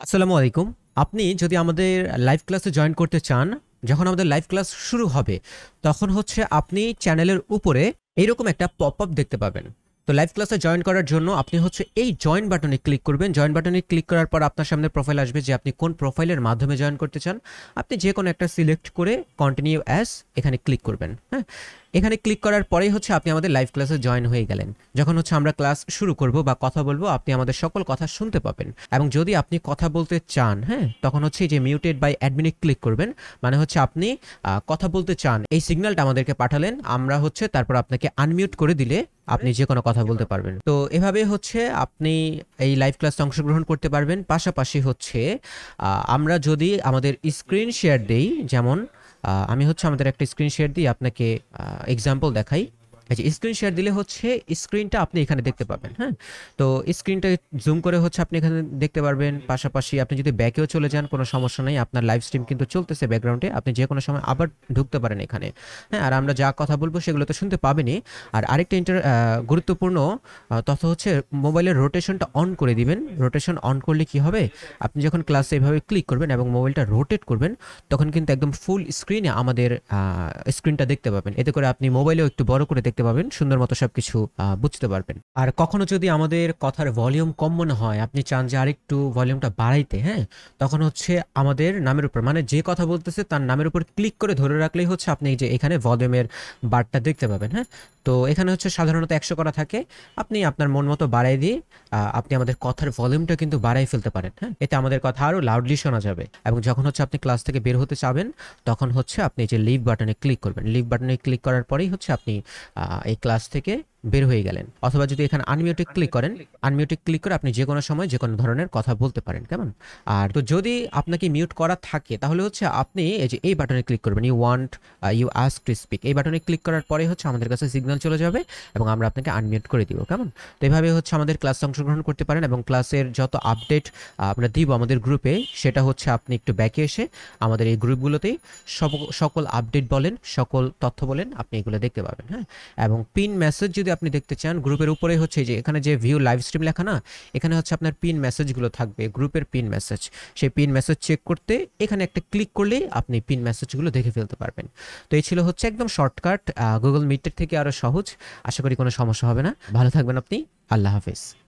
আসসালামু আলাইকুম। আপনি যদি আমাদের লাইভ ক্লাসে জয়েন করতে চান, যখন আমাদের লাইভ ক্লাস শুরু হবে, তখন হচ্ছে আপনি চ্যানেলের উপরে এইরকম একটা পপআপ দেখতে পাবেন। তো লাইভ ক্লাসে জয়েন করার জন্য আপনি হচ্ছে এই জয়েন বাটনে ক্লিক করবেন। জয়েন বাটনে ক্লিক করার পর আপনার সামনে প্রোফাইল আসবে যে আপনি কোন প্রোফাইলের মাধ্যমে জয়েন করতে চান। আপনি যে কোনো একটা সিলেক্ট করে কন্টিনিউ অ্যাজ এখানে ক্লিক করবেন। হ্যাঁ, এখানে ক্লিক করার পরেই হচ্ছে আপনি আমাদের লাইভ ক্লাসে জয়েন হয়ে গেলেন। যখন হচ্ছে আমরা ক্লাস শুরু করব বা কথা বলবো, আপনি আমাদের সকল কথা শুনতে পাবেন। এবং যদি আপনি কথা বলতে চান, হ্যাঁ, তখন হচ্ছে এই যে মিউটেড বাই অ্যাডমিনে ক্লিক করবেন। মানে হচ্ছে আপনি কথা বলতে চান, এই সিগন্যালটা আমাদেরকে পাঠালেন, আমরা হচ্ছে তারপর আপনাকে আনমিউট করে দিলে আপনি যে কোনো কথা বলতে পারবেন। তো এভাবে হচ্ছে আপনি এই লাইভ ক্লাসে অংশগ্রহণ করতে পারবেন। পাশাপাশি হচ্ছে আমরা যদি আমাদের স্ক্রিন শেয়ার দেই, যেমন আমি হচ্ছে আমাদের একটা স্ক্রিন শেয়ার দিয়ে আপনাকে এক্সাম্পল দেখাই। এই যে স্ক্রিন শেয়ার দিলে হচ্ছে স্ক্রিনটা আপনি এখানে দেখতে পাবেন। হ্যাঁ, তো স্ক্রিনটা জুম করে হচ্ছে আপনি এখানে দেখতে পারবেন। পাশাপাশি আপনি যদি ব্যাকেও চলে যান, কোনো সমস্যা নেই, আপনার লাইভ স্ট্রিম কিন্তু চলতেছে ব্যাকগ্রাউন্ডে, আপনি যে কোনো সময় আবার ঢুকতে পারেন এখানে। হ্যাঁ, আর আমরা যা কথা বলবো সেগুলো তো শুনতে পাবেনই। আর আরেকটা গুরুত্বপূর্ণ তথ্য হচ্ছে মোবাইলের রোটেশনটা অন করে দিবেন। রোটেশন অন করলে কি হবে, আপনি যখন ক্লাসে এভাবে ক্লিক করবেন এবং মোবাইলটা রোটেট করবেন, তখন কিন্তু একদম ফুল স্ক্রিনে আমাদের স্ক্রিনটা দেখতে পাবেন। এতে করে আপনি মোবাইলেও একটু বড় করে দেখতে পাবেন, সুন্দর মতো সবকিছু বুঝতে পারবেন। আর কখনো যদি আমাদের কথার ভলিউম কম মনে হয়, আপনি চান যে আরেকটু ভলিউমটা বাড়াইতে, হ্যাঁ, তখন হচ্ছে আমাদের নামের উপর, মানে যে কথা বলতেছে তার নামের উপর ক্লিক করে ধরে রাখলেই হচ্ছে আপনি এই যে এখানে ভলিউমের বারটা দেখতে পাবেন। হ্যাঁ, তো এখানে হচ্ছে সাধারণত 100 করা থাকে, আপনি আপনার মন মতো বাড়াই দিয়ে আপনি আমাদের কথার ভলিউমটা কিন্তু বাড়াই ফেলতে পারেন। হ্যাঁ, এতে আমাদের কথা আরো লাউডলি শোনা যাবে। এবং যখন হচ্ছে আপনি ক্লাস থেকে বের হতে চাবেন, তখন হচ্ছে আপনি যে লিভ বাটনে ক্লিক করবেন। লিভ বাটনে ক্লিক করার পরেই হচ্ছে আপনি এই ক্লাস থেকে বের হয়ে গেলেন। অথবা যদি এখানে আনমিউটে ক্লিক করেন, আনমিউটে ক্লিক করে আপনি যে কোনো সময় যে কোনো ধরনের কথা বলতে পারেন। কেমন? আর তো যদি আপনাকে মিউট করা থাকে, তাহলে হচ্ছে আপনি এই যে এই বাটনে ক্লিক করবেন, ইউ আস্ক টু স্পিক। এই বাটনে ক্লিক করার পরে হচ্ছে আমাদের কাছে সিগন্যাল চলে যাবে এবং আমরা আপনাকে আনমিউট করে দিব। কেমন? তো এভাবে হচ্ছে আমাদের ক্লাসে অংশগ্রহণ করতে পারেন। এবং ক্লাসের যত আপডেট আমরা দিব আমাদের গ্রুপে, সেটা হচ্ছে আপনি একটু ব্যাকে এসে আমাদের এই গ্রুপগুলোতেই সকল আপডেট বলেন, সকল তথ্য বলেন, আপনি এগুলো দেখতে পাবেন। হ্যাঁ, এবং পিন মেসেজ যদি আপনি দেখতে চান, গ্রুপের উপরে হচ্ছে যে এখানে যে ভিউ লাইভ স্ট্রিম লেখা না, এখানে হচ্ছে আপনার পিন মেসেজগুলো থাকবে, গ্রুপের পিন মেসেজ। সেই পিন মেসেজ চেক করতে এখানে একটা ক্লিক করলেই আপনি পিন মেসেজগুলো দেখে ফেলতে পারবেন। তো এই ছিল হচ্ছে একদম শর্টকাট, গুগল মিটের থেকে আরও সহজ। আশা করি কোনো সমস্যা হবে না। ভালো থাকবেন আপনি। আল্লাহ হাফেজ।